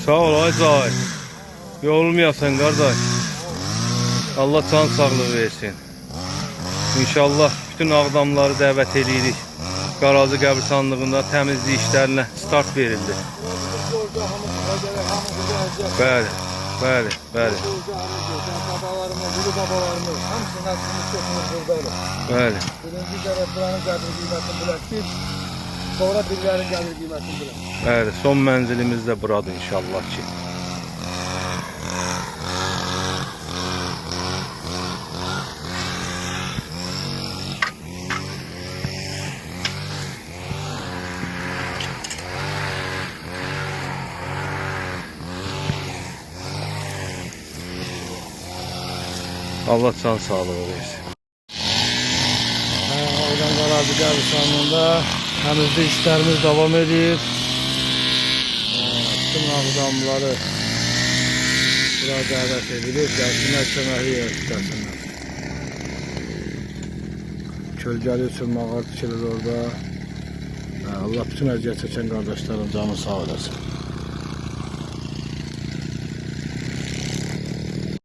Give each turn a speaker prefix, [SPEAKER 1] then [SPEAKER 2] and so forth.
[SPEAKER 1] Sağ ol Ayzay. Yorulmayasan kardeş. Allah can sağlığı versin. İnşallah bütün ağdamları dəvət edirik. Qarazi qəbristanlığında təmizlik işlərinə start verildi. Bəli, bəli, bəli.
[SPEAKER 2] Babalarımız, ulu babalarımız, hamısının hakkını çoxumuz buradayız.
[SPEAKER 1] Bəli.
[SPEAKER 2] Birinci kere buranın qədir qiymətini bilək biz, sonra birilərin qədir qiymətini bilək.
[SPEAKER 1] Bəli, son mənzilimiz də buradır inşallah ki. Allah can sağlığı versin.
[SPEAKER 2] Oradan Qarazi qəbristanlığında təmizlik işlərimiz davam edir. Bütün ağdamları bura dəvət edilir. Gəlsinlər, köməklik etsinlər. Kölgəli üçün mağar tikilir orada. Allah bütün əziyyət çəkən qardaşların canı sağ olasın.